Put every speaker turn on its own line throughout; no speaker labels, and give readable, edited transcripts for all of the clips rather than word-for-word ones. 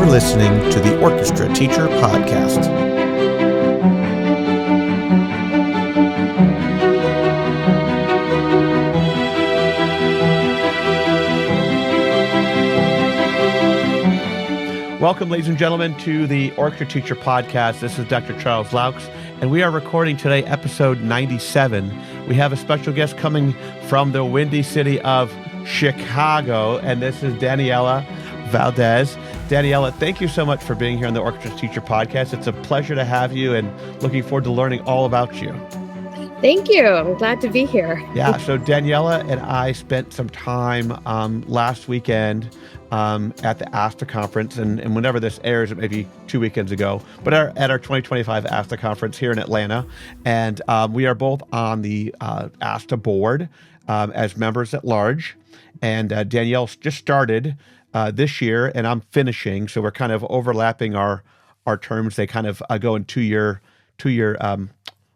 listening to the Orchestra Teacher Podcast. Welcome, ladies and gentlemen, to the Orchestra Teacher Podcast. This is Dr. Charles Laux, and we are recording today episode 97. We have a special guest coming from the windy city of Chicago, and this is Daniella Valdez. Daniella, thank you so much for being here on the Orchestra Teacher Podcast. It's a pleasure to have you and looking forward to learning all about you.
Thank you. I'm glad to be here.
Yeah, so Daniella and I spent some time last weekend at the ASTA conference, and whenever this airs, it may be 2 weekends ago, but at our 2025 ASTA conference here in Atlanta. And we are both on the ASTA board as members at large. And Danielle just started this year, and I'm finishing, so we're kind of overlapping our terms. They kind of go in two-year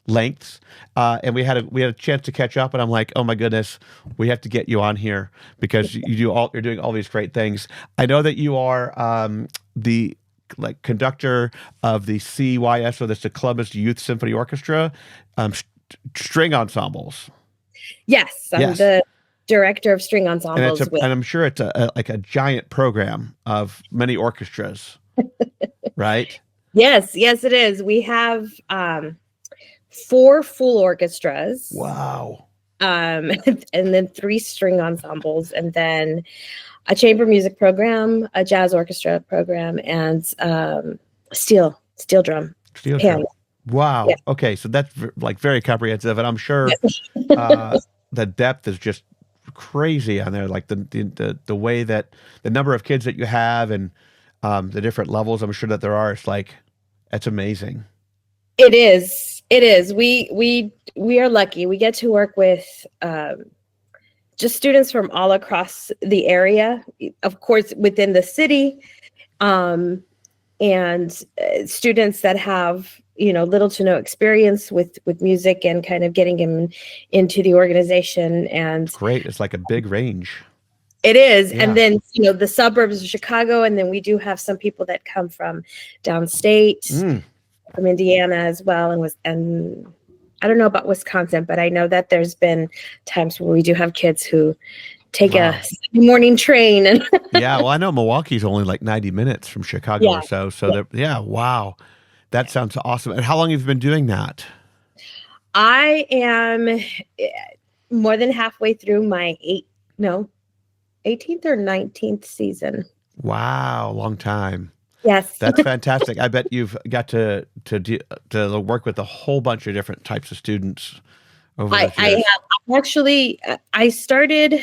lengths, and we had a chance to catch up, and I'm like, oh my goodness, we have to get you on here because you're doing all these great things. I know that you are the conductor of the CYSO, that's the Columbus Youth Symphony Orchestra, string ensembles.
Yes, I'm the Director of String Ensembles.
And I'm sure it's a giant program of many orchestras, right?
Yes, it is. We have 4 full orchestras.
Wow.
And then 3 string ensembles, and then a chamber music program, a jazz orchestra program, and steel drum.
Steel drum. Wow. Yeah. Okay, so that's very comprehensive, and I'm sure the depth is just crazy on there. Like the way that the number of kids that you have and the different levels, I'm sure that there are. It's amazing.
It is. We are lucky. We get to work with just students from all across the area, of course, within the city, and students that have little to no experience with music and kind of getting them into the organization. And
great, it's like a big range.
It is. Yeah. And then the suburbs of Chicago, and then we do have some people that come from downstate. From Indiana as well, and I don't know about Wisconsin, but I know that there's been times where we do have kids who take a morning train. And
yeah, well, I know Milwaukee's only like 90 minutes from Chicago or so. So wow, that sounds awesome. And how long have you been doing that?
I am more than halfway through my 18th or 19th season.
Wow, long time.
Yes.
That's fantastic. I bet you've got to work with a whole bunch of different types of students over the years.
I have. Actually, I started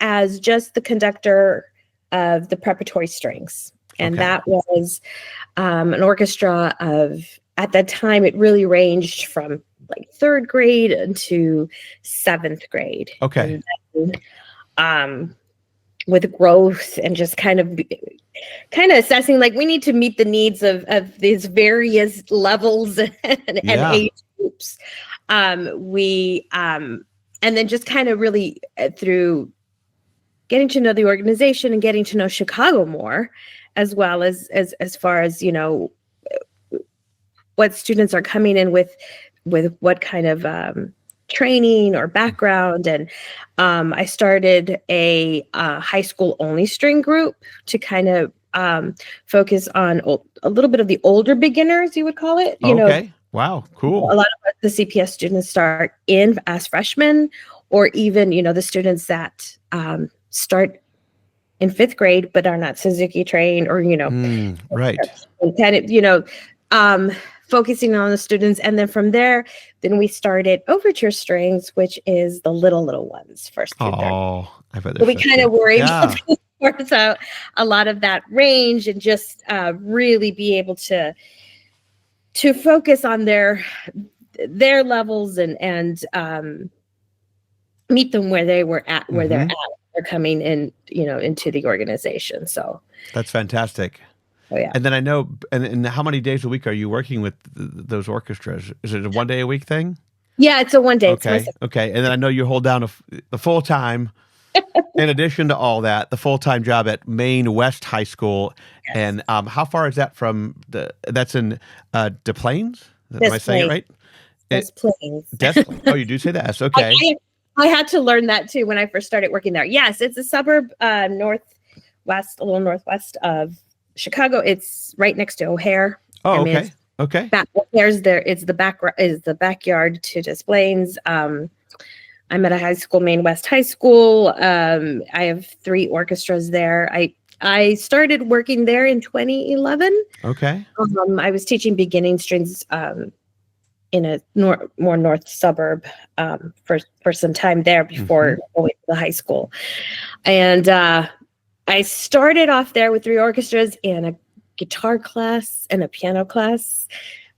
as just the conductor of the preparatory strings. And that was an orchestra of, at that time, it really ranged from 3rd grade into 7th grade.
Okay.
And, with growth and just kind of assessing, we need to meet the needs of these various levels and age groups. And then just kind of really through getting to know the organization and getting to know Chicago more, as well as far as, what students are coming in with what kind of training or background. And I started a high school only string group to kind of focus on a little bit of the older beginners, you would call it.
Wow, cool.
A lot of the CPS students start in as freshmen, or even the students that start in 5th grade but are not Suzuki trained, or right, kind of focusing on the students. And then from there, we started Overture Strings, which is the little ones first.
Oh, I bet.
So we kind of were able to force out a lot of that range and just really be able to focus on their levels and meet them where they were at, where they're at. They're coming in, into the organization. So
that's fantastic.
Oh, yeah.
And then I know, and how many days a week are you working with those orchestras? Is it a 1 day a week thing?
Yeah, it's a 1 day.
Okay. And then I know you hold down the full time In addition to all that, the full-time job at Maine West High School.
Yes.
And how far is that from that's in Des Plaines? Am
Des
I saying it right?
Plaines.
Des Plaines. Oh, you do say that. That's okay.
I had to learn that too when I first started working there. Yes, it's a suburb a little northwest of Chicago. It's right next to O'Hare.
Oh, okay. Okay.
O'Hare's there. It's the backyard to Des Plaines. I'm at a high school, Maine West High School. I have 3 orchestras there. I started working there in 2011.
Okay.
I was teaching beginning strings in a more north suburb for some time there before going to the high school. And I started off there with 3 orchestras and a guitar class and a piano class.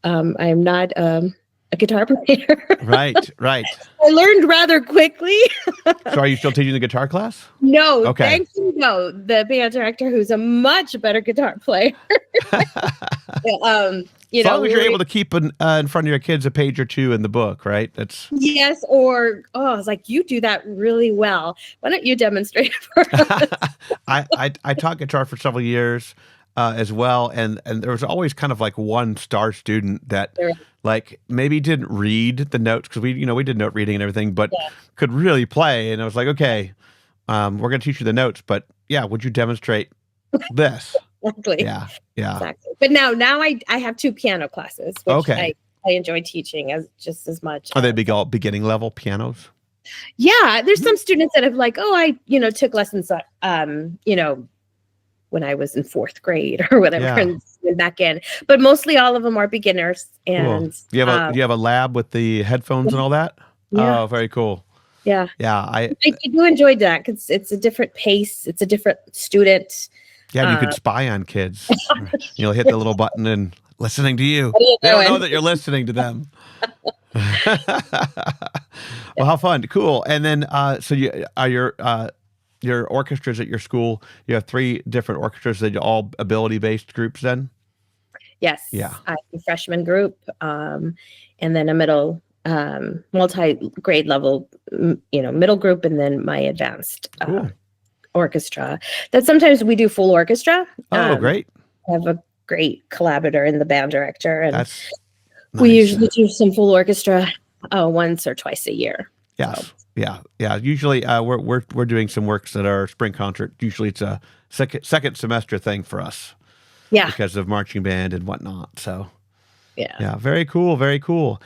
I'm not a guitar player.
Right.
I learned rather quickly.
So are you still teaching the guitar class?
No,
okay.
Thank you. No, the band director, who's a much better guitar player.
As long as you're able to keep in front of your kids a page or 2 in the book, right? That's
yes. Or I was like, you do that really well. Why don't you demonstrate for us?
I taught guitar for several years as well, and there was always kind of like one star student that like maybe didn't read the notes because we did note reading and everything, but could really play. And I was like, okay, we're going to teach you the notes, but would you demonstrate this?
Exactly.
Yeah.
Exactly. But now I have 2 piano classes, which I enjoy teaching just as much.
Are they beginning level pianos?
Yeah, there's some students that have like, I took lessons when I was in 4th grade or whatever, and went back in. But mostly all of them are beginners. And
cool. Do you have a lab with the headphones and all that?
Yeah.
Oh, very cool.
Yeah.
Yeah.
I do enjoy that because it's a different pace. It's a different student.
Yeah, and you could spy on kids. You'll hit the little button and listening to you. They don't know that you're listening to them. Well, how fun. Cool. And then, so your orchestras at your school, you have 3 different orchestras that are all ability-based groups then?
Yes.
Yeah.
I have a freshman group, and then a middle, multi-grade level, middle group, and then my advanced orchestra. That sometimes we do full orchestra.
Oh, great.
I have a great collaborator in the band director, and
that's nice.
We usually do some full orchestra once or twice a year.
Yes.
So.
Yeah. Usually, we're doing some works at our spring concert. Usually, it's a second semester thing for us.
Yeah.
Because of marching band and whatnot. So.
Yeah.
Yeah. Very cool. Very cool.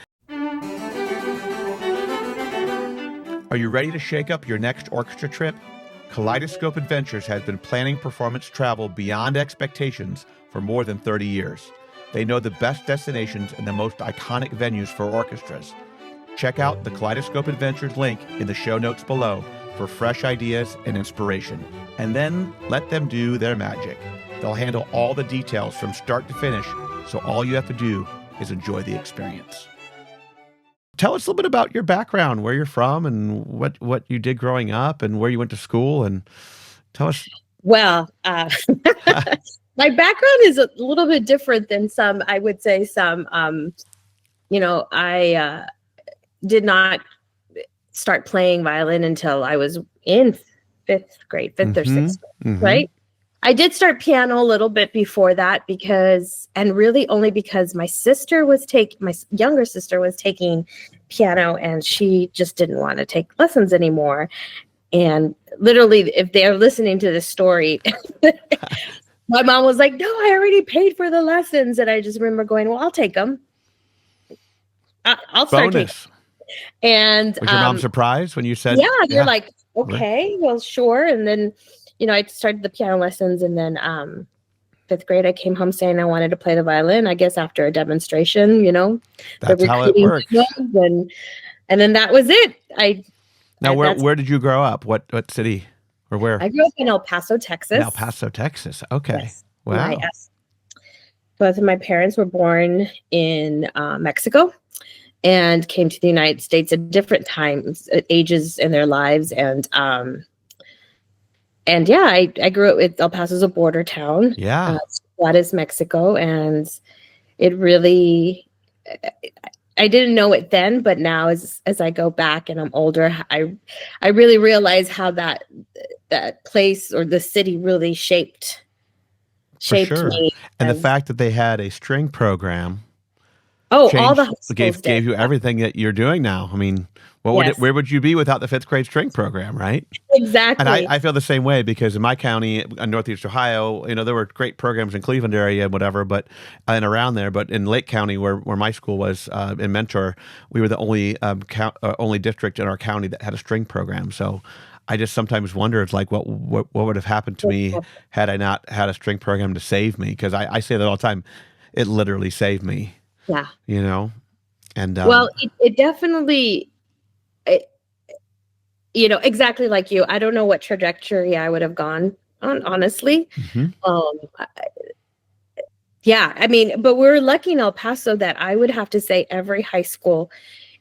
Are you ready to shake up your next orchestra trip? Kaleidoscope Adventures has been planning performance travel beyond expectations for more than 30 years. They know the best destinations and the most iconic venues for orchestras. Check out the Kaleidoscope Adventures link in the show notes below for fresh ideas and inspiration. And then let them do their magic. They'll handle all the details from start to finish, so all you have to do is enjoy the experience. Tell us a little bit about your background, where you're from, and what you did growing up, and where you went to school, and tell us.
Well, my background is a little bit different than some. I would say some. I did not start playing violin until I was in 5th or 6th grade, right? I did start piano a little bit before that and really only because my younger sister was taking piano and she just didn't want to take lessons anymore. And literally, if they're listening to this story, my mom was like, no, I already paid for the lessons. And I just remember going, well, I'll take them. I'll start taking them. And
was your mom surprised when you said?
Yeah, they're like, okay, well, sure. And then, I started the piano lessons, and then 5th grade, I came home saying I wanted to play the violin. I guess after a demonstration,
that's how it works.
And then that was it.
Where did you grow up? What city or where?
I grew up in El Paso, Texas.
El Paso, Texas. Okay.
Yes.
Wow.
Both of my parents were born in Mexico and came to the United States at different times, at ages in their lives. And I grew up with El Paso's a border town.
Yeah.
Juarez, Mexico. And it really, I didn't know it then, but now as I go back and I'm older, I really realize how that place or the city really shaped
For sure.
me.
And the fact that they had a string program
all the high schools
gave you everything that you're doing now. I mean, where would you be without the 5th grade string program, right?
Exactly.
And I feel the same way, because in my county, in Northeast Ohio, there were great programs in Cleveland area and whatever, but and around there. But in Lake County, where my school was, in Mentor, we were the only district in our county that had a string program. So I just sometimes wonder, it's like, what would have happened to me had I not had a string program to save me? Because I say that all the time. It literally saved me.
Yeah.
And
well, it definitely, exactly like you. I don't know what trajectory I would have gone on, honestly. Yeah, I mean, but we're lucky in El Paso that I would have to say every high school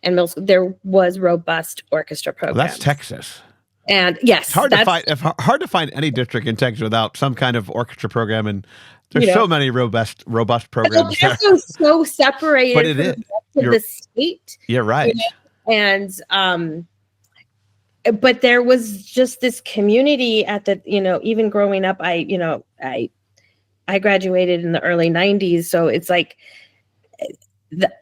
and middle school, there was robust orchestra programs.
Well, that's Texas.
And yes,
hard to find any district in Texas without some kind of orchestra program, and there's so many robust programs.
El Paso is so separated
but it is
from the state.
You're right.
And but there was just this community at the, even growing up, I graduated in the early 90s, so it's like,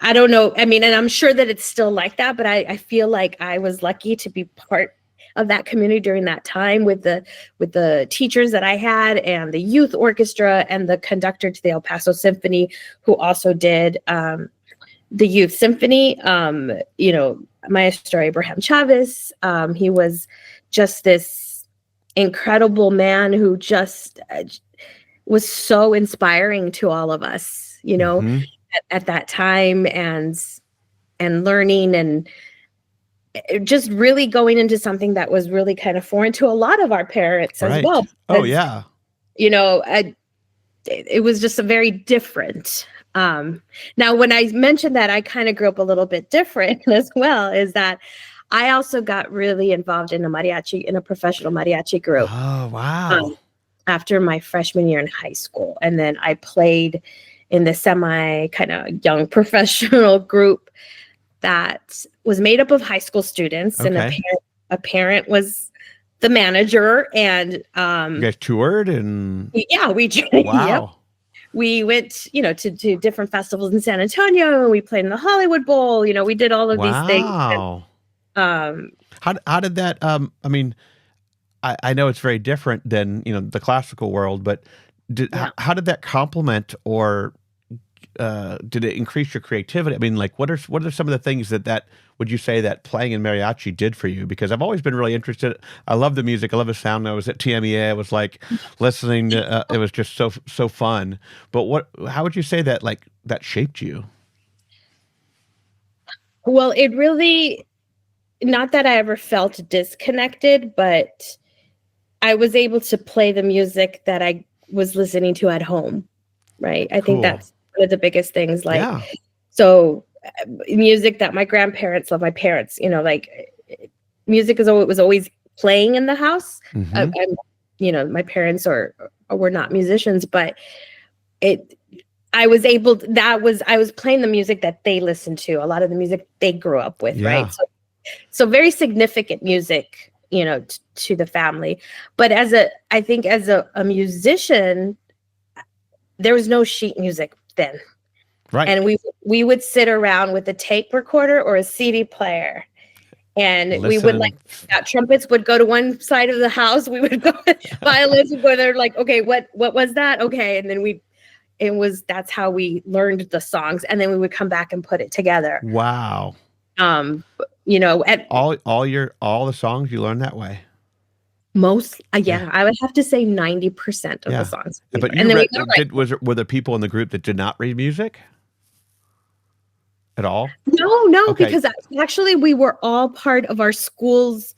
I don't know. I mean, and I'm sure that it's still like that, but I feel like I was lucky to be part of that community during that time with the teachers that I had, and the youth orchestra, and the conductor to the El Paso Symphony, who also did the youth symphony. Maestro Abraham Chavez. He was just this incredible man who just was so inspiring to all of us, at that time, and learning, and just really going into something that was really kind of foreign to a lot of our parents as well.
Oh yeah.
It was just a very different. Now, when I mentioned that I kind of grew up a little bit different as well, is that I also got really involved in a professional mariachi group.
Oh, wow.
After my freshman year in high school. And then I played in the semi kind of young professional group that was made up of high school students, and a parent was the manager, and
you guys toured, and
we
wow.
Yep. We went, to different festivals in San Antonio. We played in the Hollywood Bowl. We did all of these things.
Wow. How did that? I mean, I know it's very different than the classical world, but how did that complement, or did it increase your creativity? I mean, like, what are some of the things that would you say that playing in mariachi did for you? Because I've always been really interested. I love the music. I love the sound. I was at TMEA. I was like listening to, it was just so fun. But how would you say that, like, that shaped you?
Well, it really, not that I ever felt disconnected, but I was able to play the music that I was listening to at home. Right. I think that's one of the biggest things. So music that my grandparents love, my parents, music was always playing in the house. Mm-hmm. My parents were not musicians, but I was playing the music that they listened to, a lot of the music they grew up with. Yeah. Right. So very significant music, to the family. But I think as a musician, there was no sheet music then.
Right.
And we would sit around with a tape recorder or a CD player, and we would trumpets would go to one side of the house. We would go, violins would go there, like, okay, what was that? Okay. And then that's how we learned the songs. And then we would come back and put it together.
Wow.
All
the songs you learned that way.
Most, I would have to say 90% of the songs.
But were there people in the group that did not read music at all?
No, okay. Because actually we were all part of our school's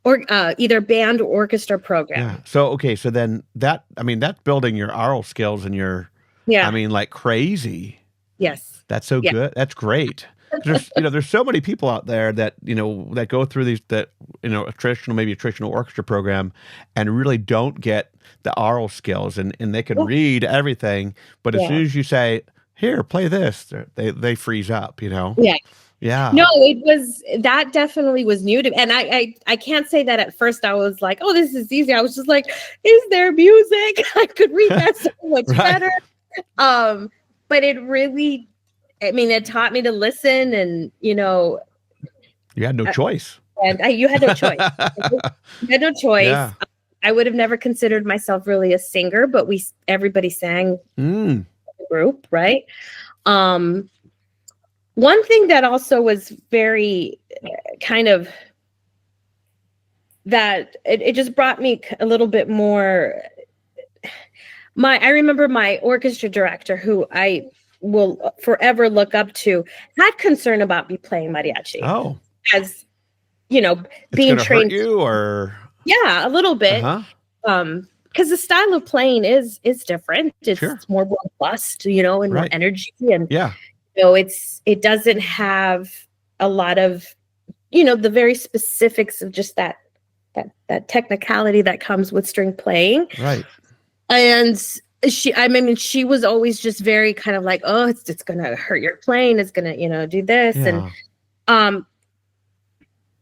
or either band or orchestra program.
Yeah. So then that's building your oral skills and like crazy.
Yes.
That's so good. That's great. There's so many people out there that that go through a traditional orchestra program and really don't get the oral skills, and they can read everything, but as soon as you say, here, play this, they freeze up, you know?
Yeah.
Yeah.
No, that definitely was new to me. And I can't say that at first I was like, oh, this is easy. I was just like, is there music? I could read that so much better. But it really, I mean, it taught me to listen and, you know.
You had no choice.
And you had no choice. You had no choice.
Yeah.
I would have never considered myself really a singer, but everybody sang in the group, right? One thing that also was very kind of that it just brought me a little bit more. I remember my orchestra director, who I will forever look up to, had concern about me playing mariachi.
Oh,
as you know, being trained.
Hurt you or
yeah, a little bit. Because the style of playing is different. It's more robust, you know, and more energy, and you know, it doesn't have a lot of, you know, the very specifics of just that technicality that comes with string playing.
Right.
And she was always just very kind of like, oh, it's gonna hurt your playing, it's gonna, you know, do this. And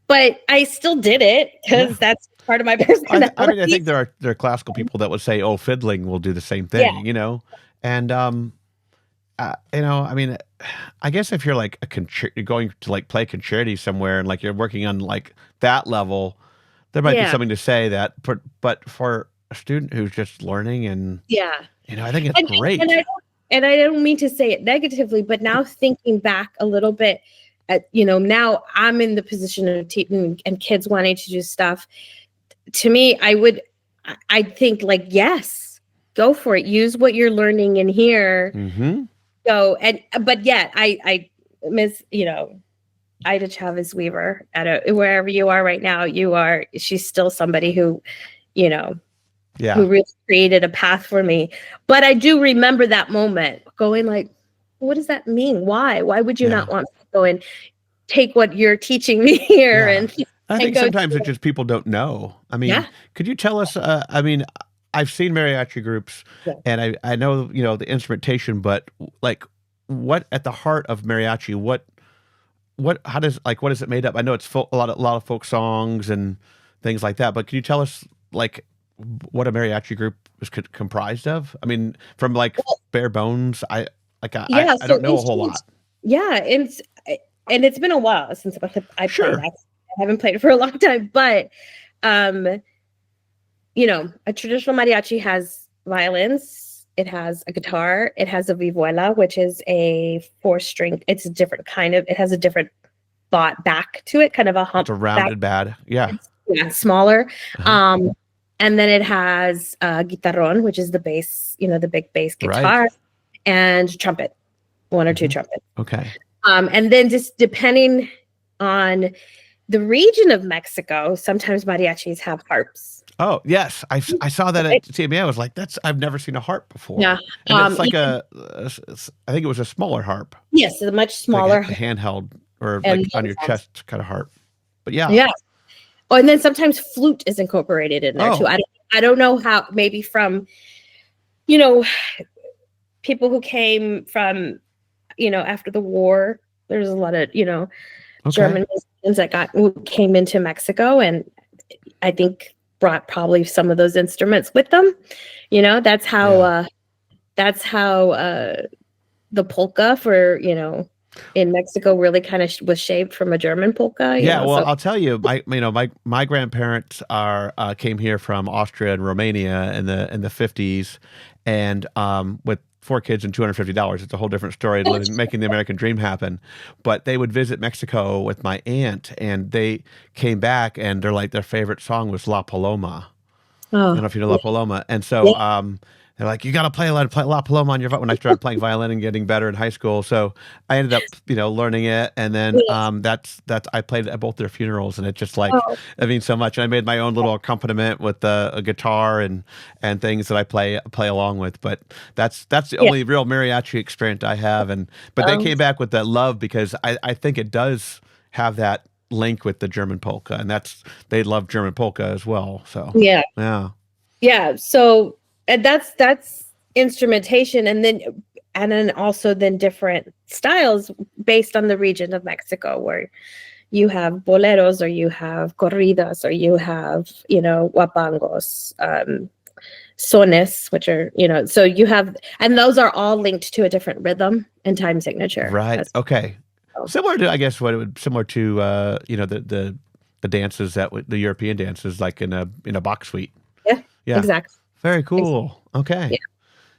but I still did it because that's part of my personality.
I mean, I think there are classical people that would say, oh, fiddling will do the same thing, you know? And you know, I mean, I guess if you're like you're going to like play concerti somewhere and like you're working on like that level, there might be something to say that, but for a student who's just learning and you know, I think it's great.
And I don't mean to say it negatively, but now thinking back a little bit, you know, now I'm in the position of teaching and kids wanting to do stuff. To me, I think like, yes, go for it. Use what you're learning in here. So, but yet I miss, you know, Ida Chavez Weaver wherever you are right now, she's still somebody who, you know, who really created a path for me. But I do remember that moment going like, what does that mean? Why would you not want to go and take what you're teaching me here? And
I think sometimes it's just people don't know. I mean, could you tell us, I mean, I've seen mariachi groups and I know, you know, the instrumentation, but like what at the heart of mariachi, what is it made up? I know it's a lot of folk songs and things like that, but can you tell us like what a mariachi group is comprised of? I mean, from like bare bones, I don't know a whole lot.
Yeah. And it's been a while since I played. I haven't played it for a long time, but you know, a traditional mariachi has violins, it has a guitar, it has a vihuela, which is a 4-string. It's a different kind of, it has a different back to it, kind of a hump.
It's a rounded bad. Yeah.
Smaller. And then it has guitarrón, which is the bass, you know, the big bass guitar, and trumpet, 1 or 2 trumpets.
Okay.
And then just depending on the region of Mexico, sometimes mariachis have harps.
Oh yes, I saw that at CMA. I was like, I've never seen a harp before. Yeah, and it's like I think it was a smaller harp.
Yes, a much smaller,
like a handheld or like on your chest kind of harp. But yeah.
Oh, and then sometimes flute is incorporated in there too. I don't know how. Maybe from, you know, people who came from, you know, after the war. There's a lot of, you know, German musicians that came into Mexico, and I think brought probably some of those instruments with them. You know, that's how the polka for, you know, in Mexico really kind of was shaped from a German polka.
I'll tell you, my grandparents came here from Austria and Romania in the 50s, and with 4 kids and $250. It's a whole different story, making the American dream happen. But they would visit Mexico with my aunt, and they came back, and their favorite song was La Paloma. I don't know if you know La Paloma. And so they're like, you got to play La Paloma on your when I started playing violin and getting better in high school. So I ended up, you know, learning it. And then that's I played at both their funerals, and it just like, I mean, so much. And I made my own little accompaniment with a guitar and things that I play along with. But that's the only real mariachi experience I have. But they came back with that love, because I think it does have that link with the German polka, and they love German polka as well. So yeah. So. And that's instrumentation. And then
and then also then different styles based on the region of Mexico, where you have boleros, or you have corridas, or you have, huapangos, sones, which are, so you have, and those are all linked to a different rhythm and time signature.
Right. Okay. Similar to, I guess, similar to, the dances the European dances, like in a Bach suite.
Yeah. Exactly.
Very cool. Okay.
Yeah.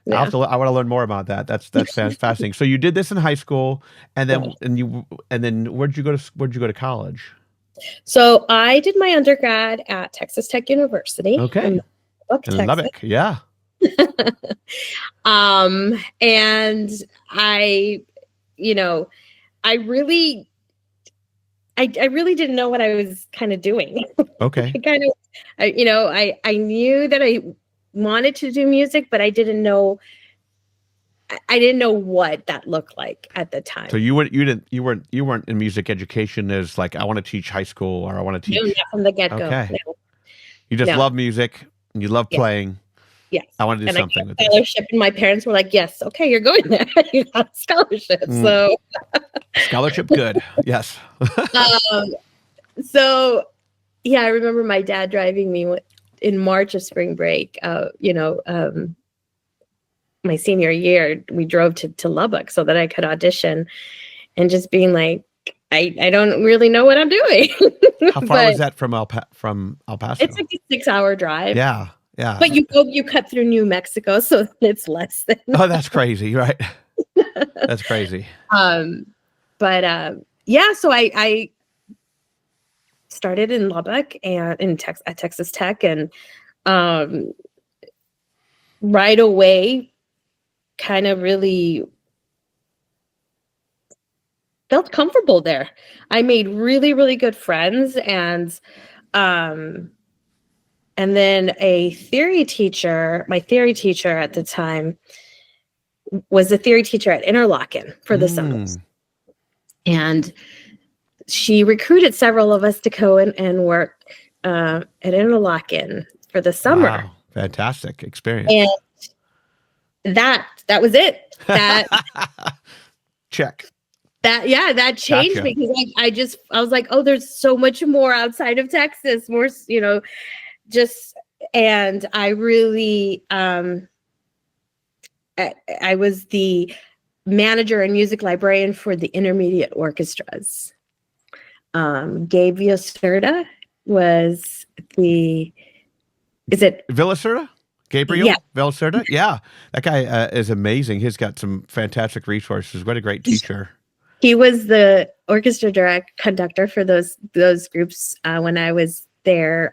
Yeah.
I want to learn more about that. That's fascinating. So you did this in high school, and then where'd you go to college?
So I did my undergrad at Texas Tech University.
Okay. In Lubbock, yeah.
And I really didn't know what I was kind of doing.
Okay.
I knew that I wanted to do music, but I didn't know what that looked like at the time.
So you weren't in music education as like, I want to teach high school, or I want to teach.
No, not from the get-go.
Okay.
No.
You just love music and you love playing.
Yes.
I want to do something
I got
with
a scholarship, and my parents were like, "Yes, okay, you're going there. You got a scholarship." So
scholarship, good. Yes.
So yeah, I remember my dad driving me in March of spring break. My senior year, we drove to Lubbock so that I could audition, and just being like, I don't really know what I'm doing.
How far was that from El Paso?
It's like a 6-hour drive.
Yeah. Yeah.
But you cut through New Mexico, so it's less than.
Oh, that's crazy, right? That's crazy.
So I started in Lubbock and at Texas Tech, and right away kind of really felt comfortable there. I made really, really good friends, and then my theory teacher at the time was a theory teacher at Interlochen for the summers. And she recruited several of us to go and work at Interlochen for the summer.
Wow. Fantastic experience.
And that was it. That
check.
That changed me, because I was like, oh, there's so much more outside of Texas, more, and I really, I was the manager and music librarian for the intermediate orchestras. Gabe Villacerda was is it
Villacerda? Gabriel?
Yeah.
Villacerda? Yeah. That guy is amazing. He's got some fantastic resources. What a great teacher.
He was the orchestra conductor for those groups when I was there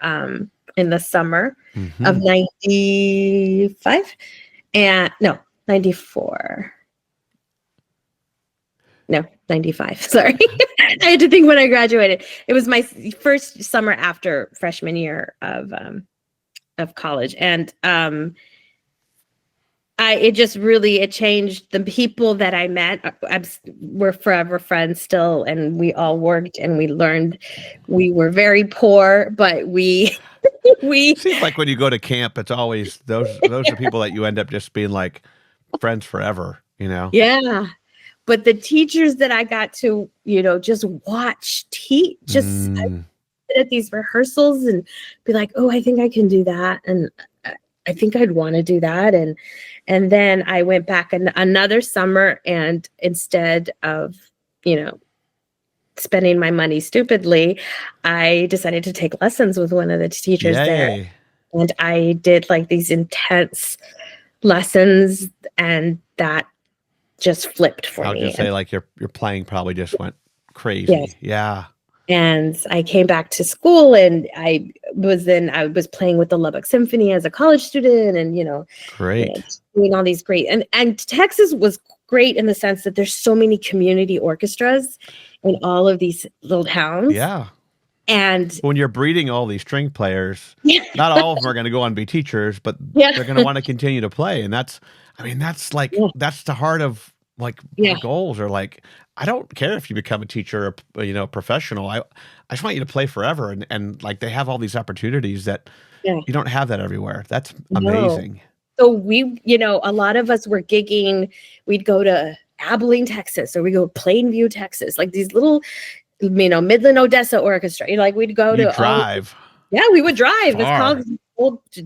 in the summer of 95 and 94. No, 95. Sorry. I had to think when I graduated. It was my first summer after freshman year of college. And it changed. The people that I met were forever friends still, and we all worked and we learned. We were very poor, but we
seems like when you go to camp, it's always those are people that you end up just being like friends forever,
Yeah. But the teachers that I got to, just watch teach, just sit at these rehearsals and be like, oh, I think I can do that. And I think I'd want to do that. And then I went back another summer, and instead of, spending my money stupidly, I decided to take lessons with one of the teachers there. And I did like these intense lessons, and that just flipped for me.
I was just say, like, your playing probably just went crazy.
Yes.
Yeah.
And I came back to school, and I was playing with the Lubbock Symphony as a college student, and
great.
Doing all these great, and Texas was great in the sense that there's so many community orchestras in all of these little towns.
Yeah.
And
when you're breeding all these string players, not all of them are going to go on and be teachers, but they're going to want to continue to play. And that's the heart of my goals are like, I don't care if you become a teacher or, professional. I just want you to play forever. And like, they have all these opportunities that you don't have that everywhere. That's amazing.
So we, a lot of us were gigging. We'd go to Abilene, Texas, or we go to Plainview, Texas, like these little, Midland, Odessa Orchestra. We'd go to
drive.
We would drive. That's
Far.
college,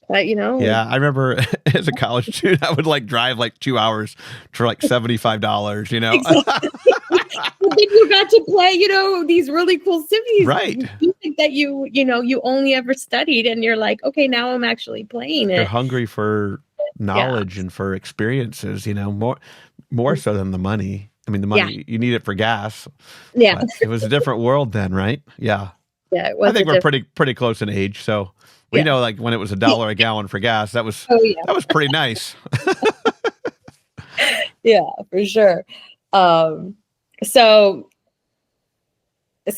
Yeah, I remember as a college student, I would drive 2 hours for $75.
Exactly. But then you got to play, these really cool symphonies,
right?
Music that you only ever studied, and you're like, okay, now I'm actually playing it.
You're hungry for knowledge and for experiences, more so than the money. I mean, the money you need it for gas.
Yeah,
but it was a different world then, right? Yeah.
Yeah, it was.
I think we're pretty close in age, so we know when it was $1 a gallon for gas, that was that was pretty nice.
Yeah, for sure. So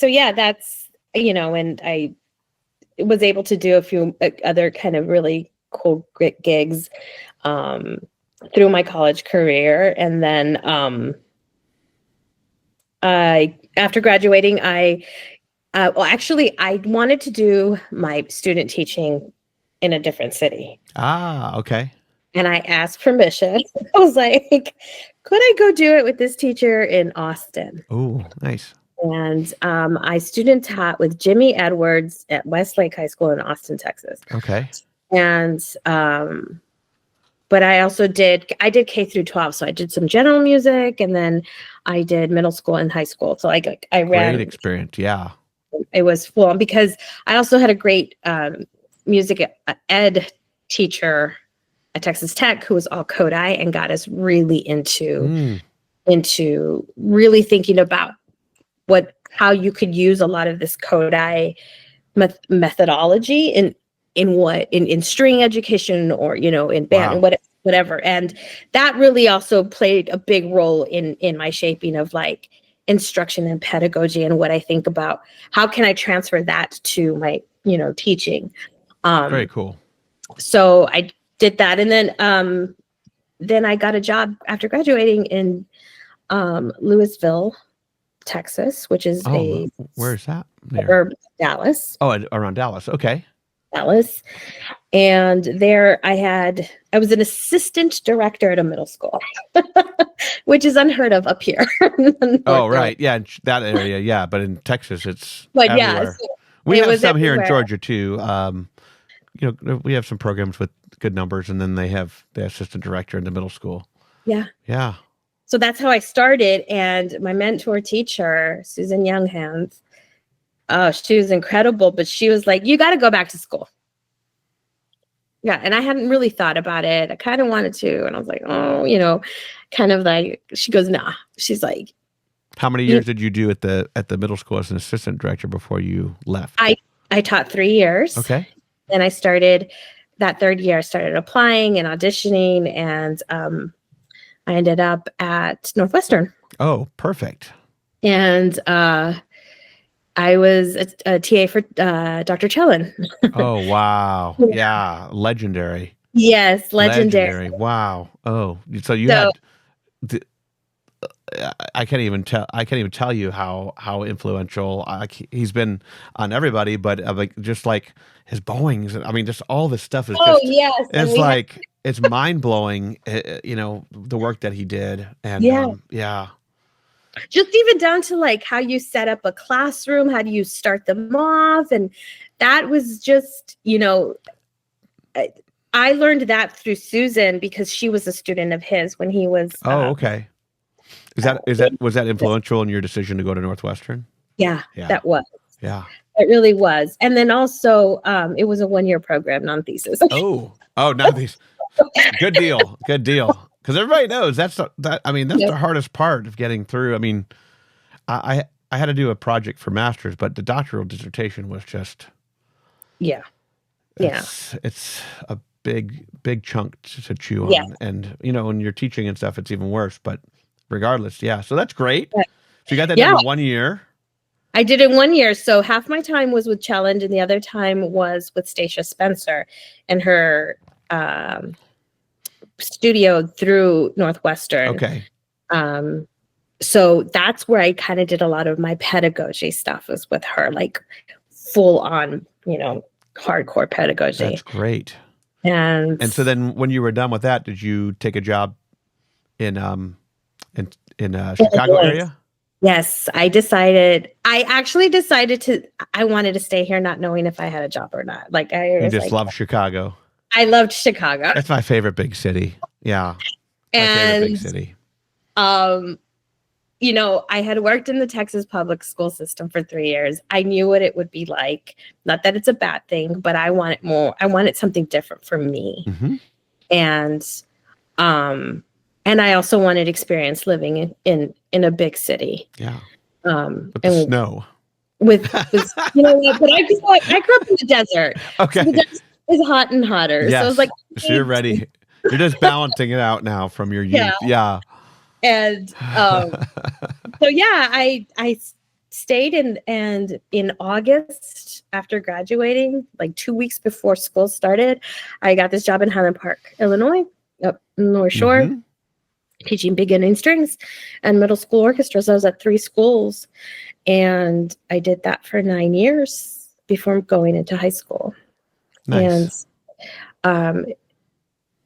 yeah, that's, and I was able to do a few other kind of really cool gigs through my college career. And then after graduating, I wanted to do my student teaching in a different city.
Ah, okay.
And I asked permission. I was like, could I go do it with this teacher in Austin?
Oh, nice.
And I student taught with Jimmy Edwards at Westlake High School in Austin, Texas.
Okay.
And but I also did K through 12. So I did some general music, and then I did middle school and high school. So I ran.
Great experience. Yeah.
It was full on because I also had a great music ed teacher at Texas Tech who was all Kodai and got us really into really thinking about how you could use a lot of this Kodai methodology in string education, or in band. Wow. Whatever. And that really also played a big role in my shaping of instruction and pedagogy, and what I think about how can I transfer that to my teaching.
Very cool.
So I did that, and then I got a job after graduating in Louisville, Texas, which is
where is that?
Suburb of Dallas.
Oh, around Dallas. Okay.
Dallas. And there I was an assistant director at a middle school, which is unheard of up here.
Oh, right. Yeah, in that area. Yeah, but in Texas, it's
everywhere.
Yeah, we have some here in Georgia too. We have some programs with good numbers, and then they have the assistant director in the middle school.
Yeah.
Yeah.
So that's how I started. And my mentor teacher, Susan Younghans, she was incredible, but she was like, you got to go back to school. Yeah. And I hadn't really thought about it. I kind of wanted to. And I was like, kind of like, she goes, nah. She's like,
how many years did you do at the middle school as an assistant director before you left?
I taught 3 years.
Okay.
Then I started that third year, I started applying and auditioning, and I ended up at Northwestern.
Oh, perfect.
And I was a TA for Dr. Chellan.
Oh, wow. Yeah. Legendary.
Yes. Legendary.
Wow. Oh, so you had, I can't even tell you how influential he's been on everybody, but just his bowings. I mean, just all this stuff is
yes.
It's it's mind blowing, the work that he did. And yeah.
Just even down to how you set up a classroom, how do you start them off? And that was just, I learned that through Susan because she was a student of his when he was.
Oh, okay. Was that influential in your decision to go to Northwestern?
Yeah. That was.
Yeah.
It really was. And then also, it was a 1-year program, non-thesis.
Non-thesis. Good deal. Because everybody knows that's the hardest part of getting through. I mean, I had to do a project for master's, but the doctoral dissertation was just.
Yeah.
It's a big chunk to chew on. And, when you're teaching and stuff, it's even worse. But regardless, yeah. So that's great. So you got that done in 1 year.
I did it 1 year. So half my time was with Chelland and the other time was with Stacia Spencer and her studio through Northwestern.
Okay.
So that's where I kind of did a lot of my pedagogy stuff was with her, full on, hardcore pedagogy.
That's great.
And
so then when you were done with that, did you take a job in Chicago area?
Yes, I actually decided I wanted to stay here, not knowing if I had a job or not. Like
You just love Chicago.
I loved Chicago.
That's my favorite big city. Yeah. My favorite big city.
I had worked in the Texas public school system for 3 years. I knew what it would be like. Not that it's a bad thing, but I wanted more. I wanted something different for me.
Mm-hmm.
And I also wanted experience living in a big city.
Yeah. With the snow.
But I grew up in the desert.
Okay.
So the desert is hot and hotter.
Yes.
So it's like,
so you're ready. You're just balancing it out now from your youth. Yeah.
And I stayed and in August after graduating, like 2 weeks before school started, I got this job in Highland Park, Illinois, up in North Shore,
Mm-hmm.
teaching beginning strings and middle school orchestras. I was at 3 schools, and I did that for 9 years before going into high school.
Nice.
And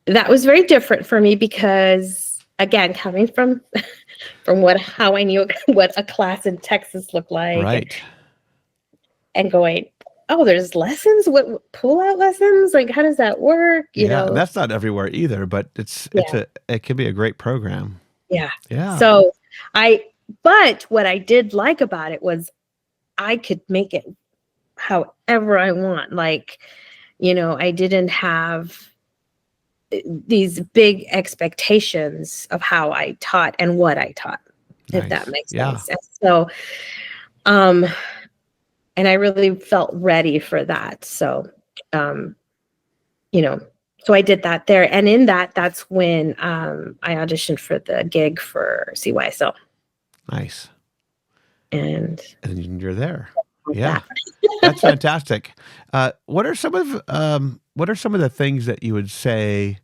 that was very different for me because, again, coming from how I knew what a class in Texas looked like,
right,
and going, oh, there's lessons, what pull-out lessons? Like, how does that work? You know,
that's not everywhere either, but it can be a great program.
Yeah.
Yeah.
So but what I did like about it was I could make it however I want. Like, I didn't have these big expectations of how I taught and what I taught, if that makes sense. And so, and I really felt ready for that. So, so I did that there. And in that's when I auditioned for the gig for CYSO.
Nice.
And
you're there. Yeah. That's fantastic. What are some of the things that you would say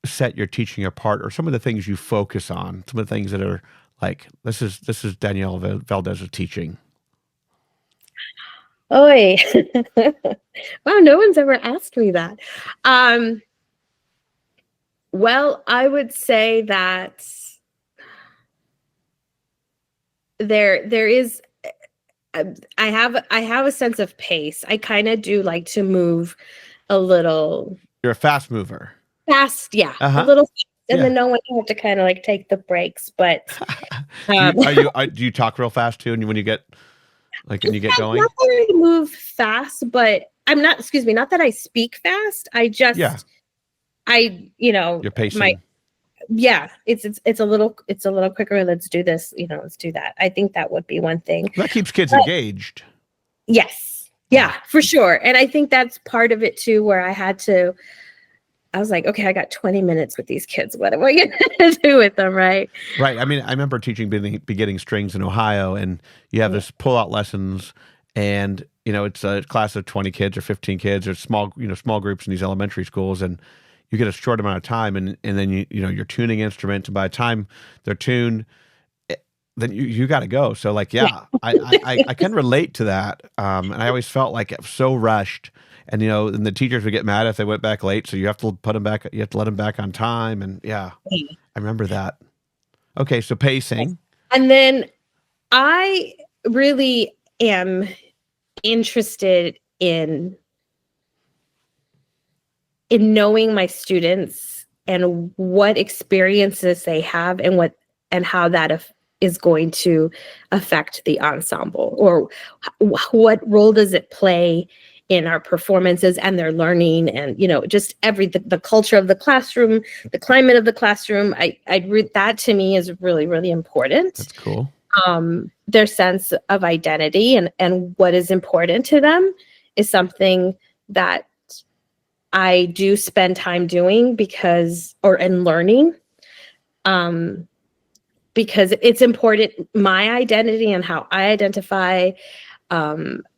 set your teaching apart, or some of the things you focus on, some of the things that are like, this is Daniella Valdez's teaching?
Oy. Wow, no one's ever asked me that. Well, I would say that there is, I have a sense of pace. I kind of do like to move a little.
You're a fast mover.
Fast, yeah.
Uh-huh.
A little fast, and then no one have to kind of like take the breaks. But
do you talk real fast too? And when you get going,
not that I move fast, but I'm not. Excuse me, not that I speak fast. I just,
you're pacing.
It's a little quicker. Let's do this. Let's do that. I think that would be one thing.
That keeps kids engaged.
Yes. Yeah, for sure. And I think that's part of it too, where I was like, okay, I got 20 minutes with these kids. What am I going to do with them? Right.
Right. I mean, I remember teaching beginning strings in Ohio, and you have this pull-out lessons, and, it's a class of 20 kids or 15 kids or small groups in these elementary schools, and you get a short amount of time, and then you're tuning instruments, and by the time they're tuned, then you got to go. So I can relate to that. And I always felt like it was so rushed, and and the teachers would get mad if they went back late. So you have to put them back. You have to let them back on time. And I remember that. Okay. So pacing.
And then I really am interested in knowing my students and what experiences they have and how that is going to affect the ensemble, or what role does it play in our performances and their learning, and just the culture of the classroom, the climate of the classroom. I read that, to me, is really, really important.
That's cool.
Their sense of identity and what is important to them is something that I do spend time doing and learning, because it's important. My identity and how I identify,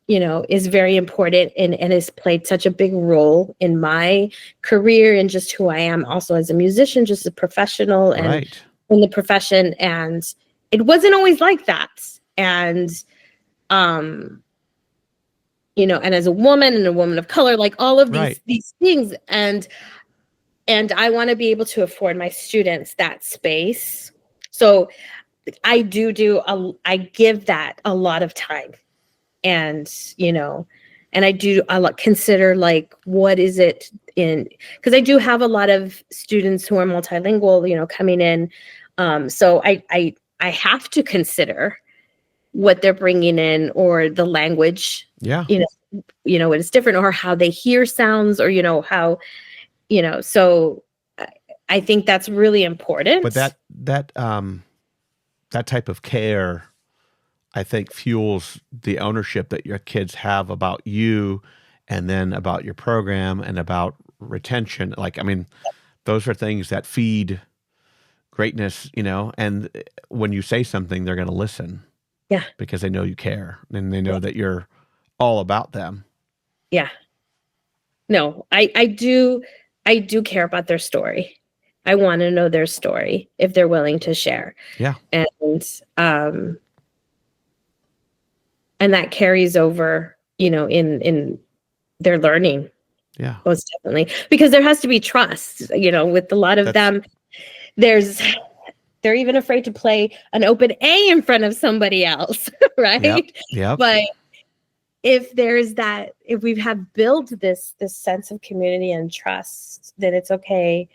is very important and has played such a big role in my career and just who I am also as a musician, just a professional and in the profession. And it wasn't always like that. And and as a woman and a woman of color, like all of
Right.
these things. And I want to be able to afford my students that space. So I I give that a lot of time. And, and I consider like, what is it because I do have a lot of students who are multilingual, coming in. So I have to consider what they're bringing in, or the language,
Yeah.
What is different, or how they hear sounds, or, how, so I think that's really important.
But that type of care, I think, fuels the ownership that your kids have about you, and then about your program, and about retention. Like, I mean, those are things that feed greatness, and when you say something, they're going to listen.
Yeah.
Because they know you care, and they know that you're all about them.
Yeah. No, I do care about their story. I want to know their story if they're willing to share.
Yeah.
And that carries over, in their learning.
Yeah.
Most definitely. Because there has to be trust, with a lot of them. They're even afraid to play an open A in front of somebody else, right?
Yep.
But if we have built this sense of community and trust, then it's okay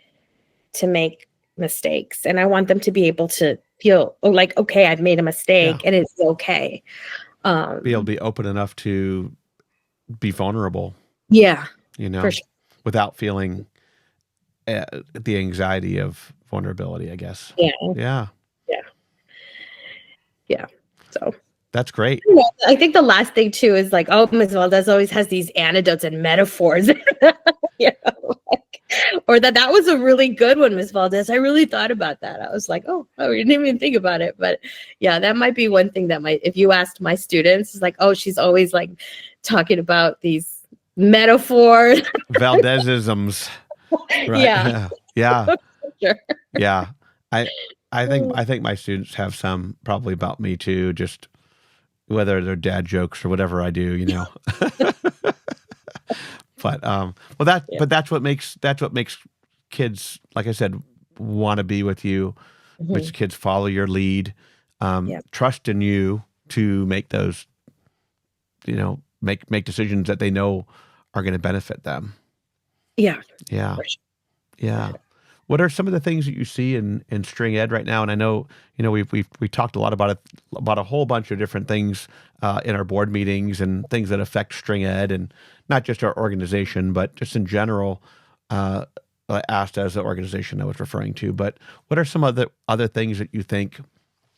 to make mistakes. And I want them to be able to feel like, okay, I've made a mistake, and it's okay.
Be able to be open enough to be vulnerable.
Yeah.
For sure. Without feeling the anxiety of vulnerability, I guess.
Yeah. So
that's great.
I think the last thing too is like, Ms. Valdez always has these anecdotes and metaphors, or that was a really good one, Ms. Valdez. I really thought about that. I was like, oh, we didn't even think about it. But yeah, that might be one thing that if you asked my students, it's like, oh, she's always like talking about these metaphors.
Valdezisms. Right? Yeah.
Sure.
Yeah. I think my students have some probably about me too, just whether they're dad jokes or whatever I do, But but that's what makes kids, like I said, want to be with you.
Mm-hmm.
Which kids follow your lead, trust in you to make those, make decisions that they know are going to benefit them. Yeah. Yeah. Yeah. What are some of the things that you see in string ed right now? And I know, we talked a lot about a whole bunch of different things in our board meetings, and things that affect string ed, and not just our organization, but just in general, ASTA as the organization I was referring to. But what are some other things that you think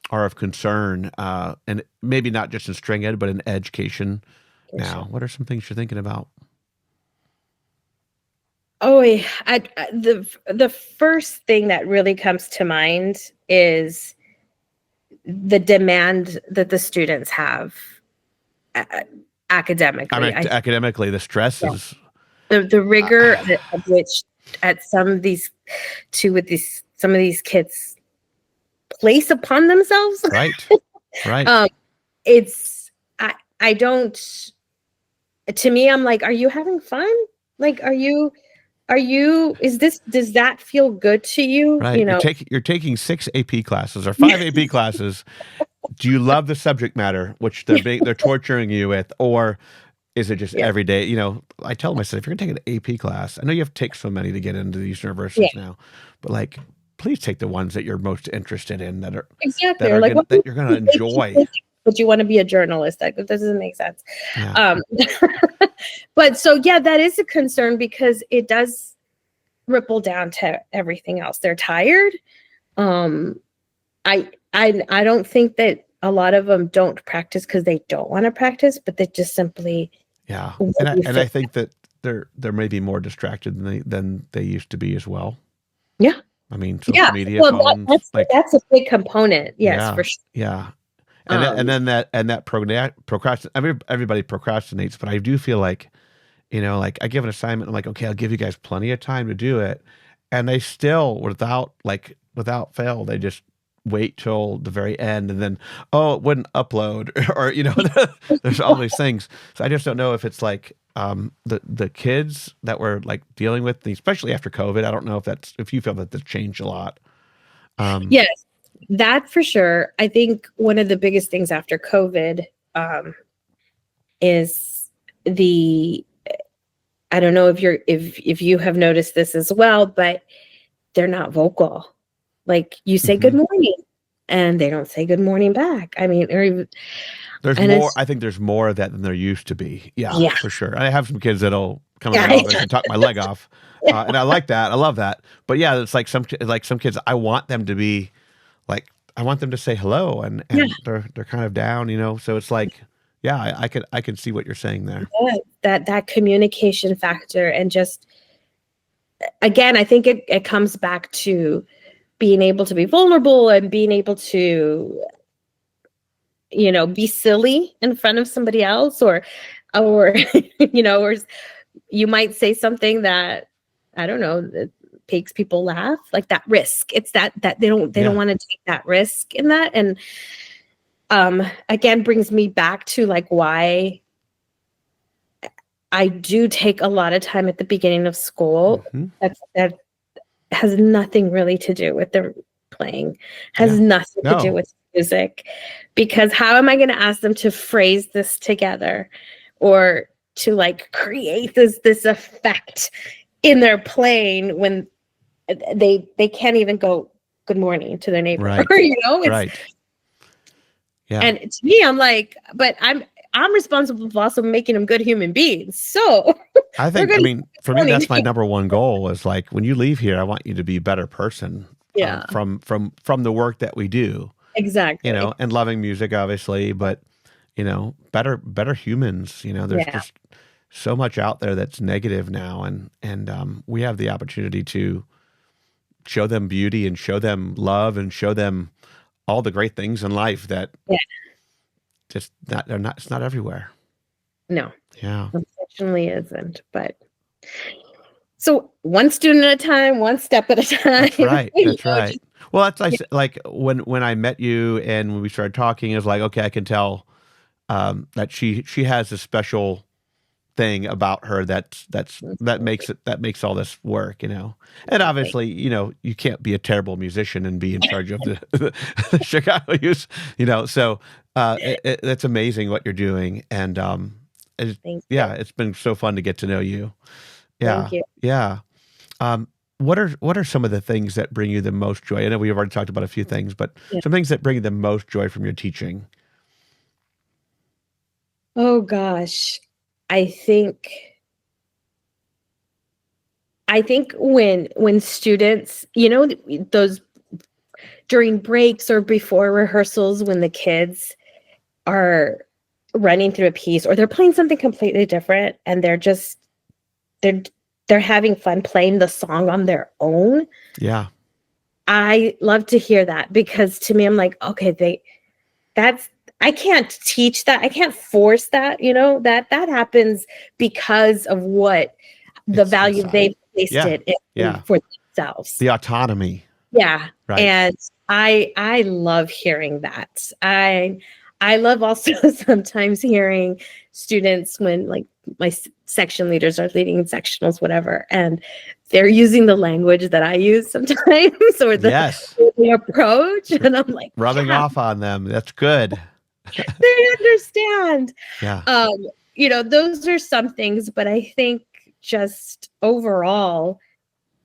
are of concern, and maybe not just in string ed, but in education now? What are some things you're thinking about?
Oh, the first thing that really comes to mind is the demand that the students have academically.
I mean, academically, the stress is
the rigor of which at some of these kids place upon themselves.
Right. Right.
I don't. To me, I'm like, are you having fun? Like, does that feel good to you?
Right. You're taking 6 AP classes or 5 AP classes. Do you love the subject matter, which they're torturing you with, or is it just every day? I tell them, I said, if you're going to take an AP class, I know you have to take so many to get into these universities now, but like, please take the ones that you're most interested in, that you're going to enjoy.
But you want to be a journalist? That doesn't make sense. Yeah. But so that is a concern, because it does ripple down to everything else. They're tired. I don't think that a lot of them don't practice because they don't want to practice, but they just simply
and I think that they're maybe more distracted than they used to be as well.
Yeah.
I mean, social media, phones,
that's a big component. Yes, for sure.
Yeah. And procrastinate. Everybody procrastinates, but I do feel like, like I give an assignment, I'm like, okay, I'll give you guys plenty of time to do it, and they still, without fail, they just wait till the very end and then, oh, it wouldn't upload or, there's all these things. So I just don't know if it's like the kids that we're like dealing with, especially after COVID. I don't know if you feel that that's changed a lot.
Yes, that for sure. I think one of the biggest things after COVID is I don't know if you have noticed this as well, but they're not vocal. Like you say good morning and they don't say good morning back. I mean,
there's more. I think there's more of that than there used to be. Yeah, for sure. I have some kids that'll come in my office and talk my leg off. And I like that. I love that. But yeah, it's like some kids, I want them to be like, I want them to say hello and they're kind of down, so it's like, yeah, I can see what you're saying there.
Yeah, that communication factor. And just, again, I think it comes back to being able to be vulnerable and being able to, be silly in front of somebody else or, or you might say something that, I don't know, that makes people laugh, like that risk. It's that they don't want to take that risk in that. And again, brings me back to like why I do take a lot of time at the beginning of school. That has nothing really to do with the playing, has nothing to do with music, because how am I going to ask them to phrase this together or to like create this effect in their playing when they can't even go good morning to their neighbor,
right? Right. Yeah.
And to me, I'm like, but I'm responsible for also making them good human beings. So
I think, for me, that's my number one goal is like, when you leave here, I want you to be a better person.
Yeah.
From the work that we do.
Exactly.
And loving music, obviously, but, better humans, there's just so much out there that's negative now. And we have the opportunity to show them beauty and show them love and show them all the great things in life that it's not everywhere. No. Yeah.
Unfortunately isn't, but so one student at a time, one step at a time.
That's right. That's right. Well, that's like when I met you and when we started talking, it was like, okay, I can tell that she has a special thing about her that makes all this work, And obviously, you can't be a terrible musician and be in charge of the Chicago Youth, So that's amazing what you're doing, and it's been so fun to get to know you. Yeah,
thank you.
Yeah. What are some of the things that bring you the most joy? I know we've already talked about a few things, but some things that bring you the most joy from your teaching.
Oh gosh. I think when students, those during breaks or before rehearsals, when the kids are running through a piece or they're playing something completely different and they're having fun playing the song on their own.
Yeah.
I love to hear that, because to me, I'm like, okay, I can't teach that. I can't force that, that happens because of what the value they've placed it in for themselves.
The autonomy.
Yeah.
Right.
And I love hearing that. I love also sometimes hearing students when like my section leaders are leading sectionals, whatever, and they're using the language that I use sometimes or the approach. And I'm like,
rubbing off on them. That's good.
They understand.
Yeah.
Those are some things, but I think just overall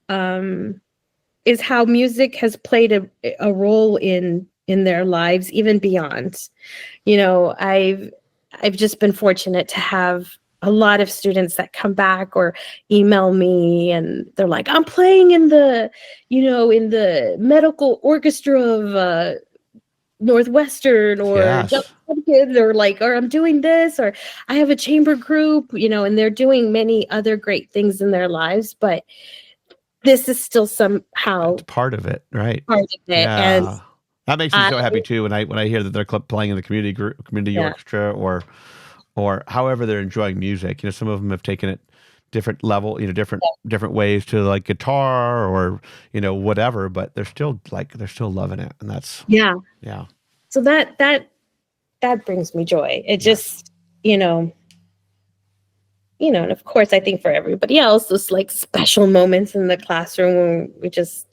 is how music has played a role in their lives, even beyond. I've just been fortunate to have a lot of students that come back or email me and they're like, I'm playing in the medical orchestra of Northwestern or kids, or I'm doing this, or I have a chamber group, and they're doing many other great things in their lives, but this is still somehow
it's part of it, right?
Part of it.
Yeah.
And
that makes me so happy too when I hear that they're playing in the community orchestra or however they're enjoying music. Some of them have taken it different level, different ways to like guitar or, whatever, but they're still loving it. And that's,
yeah. So that brings me joy. It just, and of course I think for everybody else, those like special moments in the classroom when we just,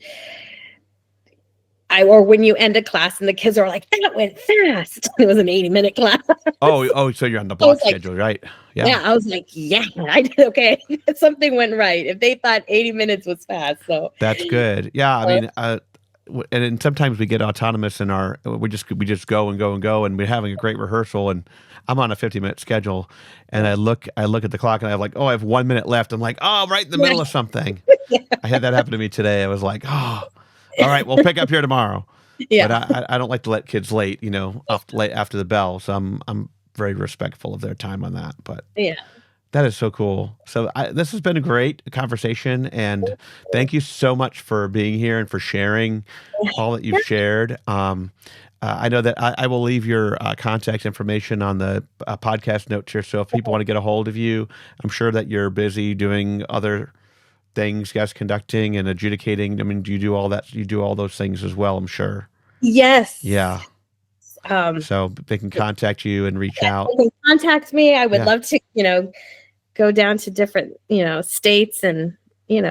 or when you end a class and the kids are like, that went fast. It was an 80-minute class.
Oh, so you're on the block schedule, right?
Yeah. I was like, yeah, I did okay. Something went right. If they thought 80 minutes was fast, so
that's good. Yeah, I mean, and sometimes we get autonomous in we just go and go and go, and we're having a great rehearsal, and I'm on a 50-minute schedule, and I look at the clock, and I'm like, I have 1 minute left. I'm like, I'm right in the middle of something. I had that happen to me today. I was like, all right, we'll pick up here tomorrow. Yeah. But I don't like to let kids late, late after the bell. So I'm very respectful of their time on that. But that is so cool. So this has been a great conversation, and thank you so much for being here and for sharing all that you've shared. I know that I will leave your contact information on the podcast notes here. So if people want to get a hold of you, I'm sure that you're busy doing other things, guest conducting and adjudicating. I mean, do you do all that? You do all those things as well, I'm sure.
Yes.
Yeah. So they can contact you and reach out.
They can contact me. I would love to, go down to different, states and,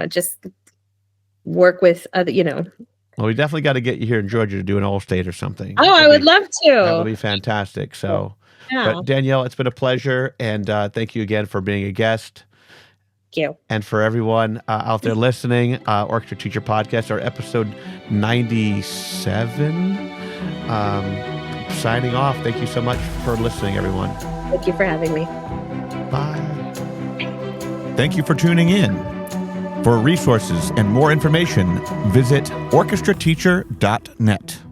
just work with other,
Well, we definitely got to get you here in Georgia to do an all-state or something.
Oh, I would love to.
That would be fantastic. So, but Danielle, it's been a pleasure. And thank you again for being a guest.
You.
And for everyone out there listening, Orchestra Teacher Podcast, our episode 97. Signing off. Thank you so much for listening, everyone.
Thank you for having me.
Bye. Thank you for tuning in. For resources and more information, visit orchestrateacher.net.